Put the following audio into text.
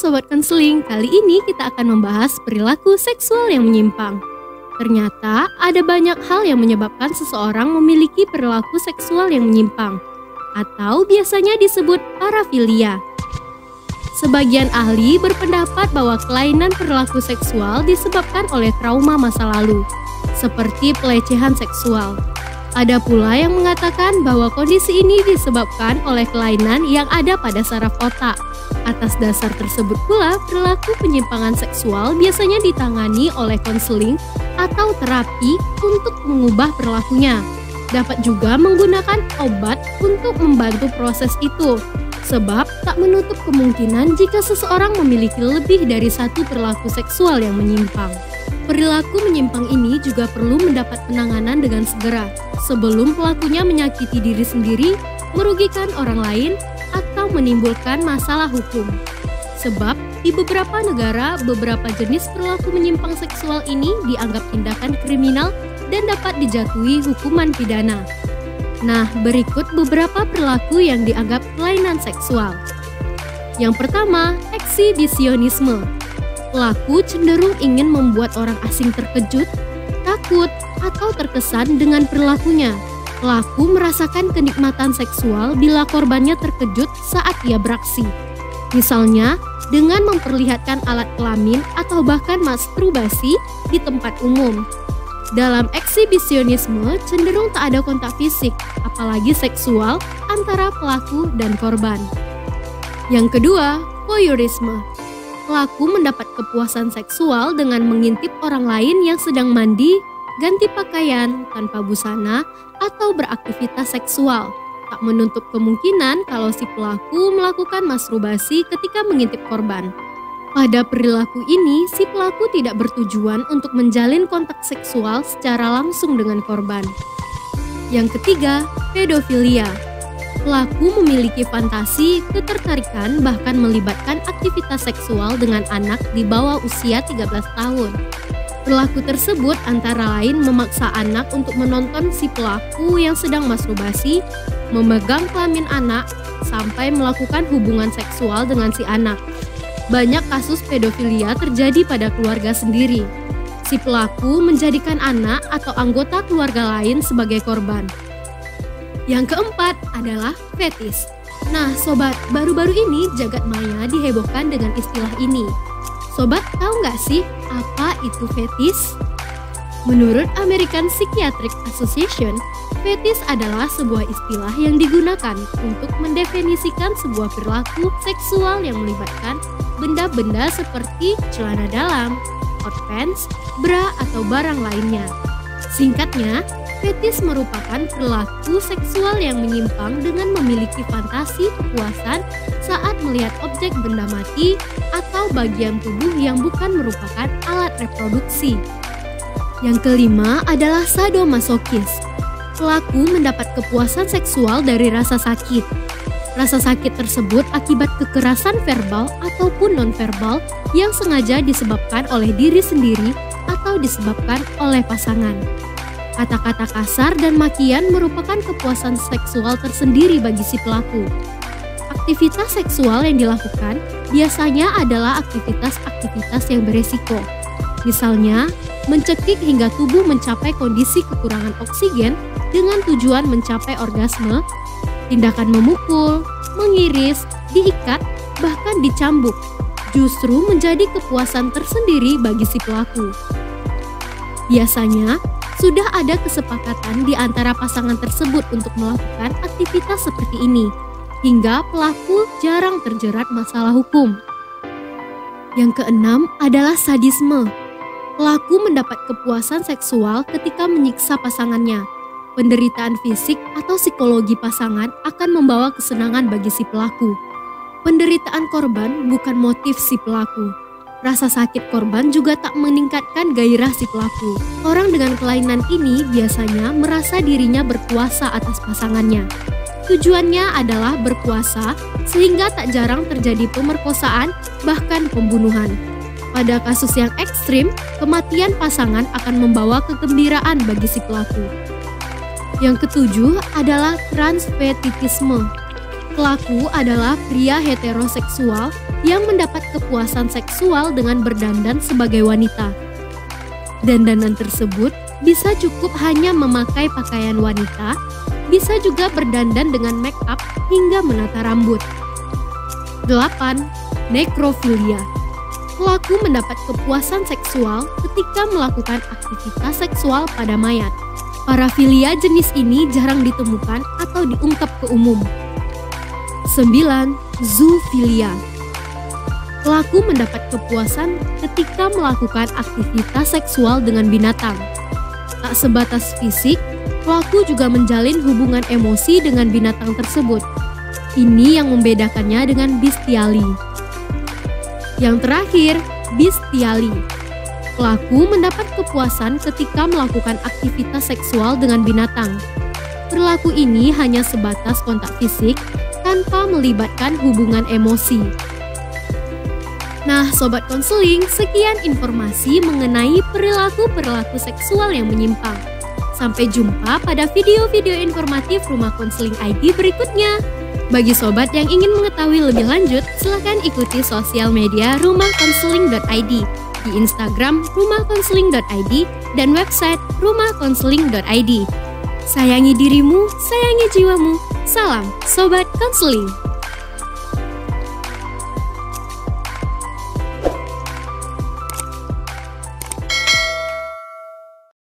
Sobat Konseling, kali ini kita akan membahas perilaku seksual yang menyimpang. Ternyata ada banyak hal yang menyebabkan seseorang memiliki perilaku seksual yang menyimpang, atau biasanya disebut parafilia. Sebagian ahli berpendapat bahwa kelainan perilaku seksual disebabkan oleh trauma masa lalu, seperti pelecehan seksual. Ada pula yang mengatakan bahwa kondisi ini disebabkan oleh kelainan yang ada pada saraf otak. Atas dasar tersebut pula, perilaku penyimpangan seksual biasanya ditangani oleh konseling atau terapi untuk mengubah perilakunya. Dapat juga menggunakan obat untuk membantu proses itu, sebab tak menutup kemungkinan jika seseorang memiliki lebih dari satu perilaku seksual yang menyimpang. Perilaku menyimpang ini juga perlu mendapat penanganan dengan segera, sebelum pelakunya menyakiti diri sendiri, merugikan orang lain, atau menimbulkan masalah hukum. Sebab di beberapa negara, beberapa jenis perilaku menyimpang seksual ini dianggap tindakan kriminal dan dapat dijatuhi hukuman pidana. Nah, berikut beberapa perilaku yang dianggap kelainan seksual. Yang pertama, eksibisionisme. Pelaku cenderung ingin membuat orang asing terkejut, takut, atau terkesan dengan perilakunya. Pelaku merasakan kenikmatan seksual bila korbannya terkejut saat ia beraksi. Misalnya, dengan memperlihatkan alat kelamin atau bahkan masturbasi di tempat umum. Dalam eksibisionisme, cenderung tak ada kontak fisik, apalagi seksual, antara pelaku dan korban. Yang kedua, voyeurisme. Pelaku mendapat kepuasan seksual dengan mengintip orang lain yang sedang mandi, ganti pakaian tanpa busana, atau beraktivitas seksual. Tak menutup kemungkinan kalau si pelaku melakukan masturbasi ketika mengintip korban. Pada perilaku ini, si pelaku tidak bertujuan untuk menjalin kontak seksual secara langsung dengan korban. Yang ketiga, pedofilia. Pelaku memiliki fantasi, ketertarikan, bahkan melibatkan aktivitas seksual dengan anak di bawah usia 13 tahun. Perilaku tersebut antara lain memaksa anak untuk menonton si pelaku yang sedang masturbasi, memegang kelamin anak, sampai melakukan hubungan seksual dengan si anak. Banyak kasus pedofilia terjadi pada keluarga sendiri. Si pelaku menjadikan anak atau anggota keluarga lain sebagai korban. Yang keempat adalah fetis. Nah sobat, baru-baru ini jagat maya dihebohkan dengan istilah ini. Sobat tahu nggak sih apa itu fetis? Menurut American Psychiatric Association, fetis adalah sebuah istilah yang digunakan untuk mendefinisikan sebuah perilaku seksual yang melibatkan benda-benda seperti celana dalam, hot pants, bra, atau barang lainnya. Singkatnya, fetis merupakan perilaku seksual yang menyimpang dengan memiliki fantasi kepuasan saat melihat objek benda mati atau bagian tubuh yang bukan merupakan alat reproduksi. Yang kelima adalah sadomasokis. Pelaku mendapat kepuasan seksual dari rasa sakit. Rasa sakit tersebut akibat kekerasan verbal ataupun nonverbal yang sengaja disebabkan oleh diri sendiri atau disebabkan oleh pasangan. Kata-kata kasar dan makian merupakan kepuasan seksual tersendiri bagi si pelaku. Aktivitas seksual yang dilakukan biasanya adalah aktivitas-aktivitas yang beresiko. Misalnya, mencekik hingga tubuh mencapai kondisi kekurangan oksigen dengan tujuan mencapai orgasme, tindakan memukul, mengiris, diikat, bahkan dicambuk, justru menjadi kepuasan tersendiri bagi si pelaku. Biasanya, sudah ada kesepakatan di antara pasangan tersebut untuk melakukan aktivitas seperti ini, hingga pelaku jarang terjerat masalah hukum. Yang keenam adalah sadisme. Pelaku mendapat kepuasan seksual ketika menyiksa pasangannya. Penderitaan fisik atau psikologi pasangan akan membawa kesenangan bagi si pelaku. Penderitaan korban bukan motif si pelaku. Rasa sakit korban juga tak meningkatkan gairah si pelaku. Orang dengan kelainan ini biasanya merasa dirinya berkuasa atas pasangannya. Tujuannya adalah berkuasa sehingga tak jarang terjadi pemerkosaan bahkan pembunuhan. Pada kasus yang ekstrim, kematian pasangan akan membawa kegembiraan bagi si pelaku. Yang ketujuh adalah transvestitisme. Pelaku adalah pria heteroseksual yang mendapat kepuasan seksual dengan berdandan sebagai wanita. Dandanan tersebut bisa cukup hanya memakai pakaian wanita, bisa juga berdandan dengan make up hingga menata rambut. 8. Nekrofilia. Pelaku mendapat kepuasan seksual ketika melakukan aktivitas seksual pada mayat. Parafilia jenis ini jarang ditemukan atau diungkap ke umum. 9. Zoofilia. Pelaku mendapat kepuasan ketika melakukan aktivitas seksual dengan binatang. Tak sebatas fisik, pelaku juga menjalin hubungan emosi dengan binatang tersebut. Ini yang membedakannya dengan bestiali. Yang terakhir, bestiali. Pelaku mendapat kepuasan ketika melakukan aktivitas seksual dengan binatang. Perilaku ini hanya sebatas kontak fisik tanpa melibatkan hubungan emosi. Nah, Sobat Konseling, sekian informasi mengenai perilaku-perilaku seksual yang menyimpang. Sampai jumpa pada video-video informatif Rumah Konseling ID berikutnya. Bagi Sobat yang ingin mengetahui lebih lanjut, silakan ikuti sosial media rumahkonseling.id, di Instagram rumahkonseling.id, dan website rumahkonseling.id. Sayangi dirimu, sayangi jiwamu. Salam Sobat Konseling.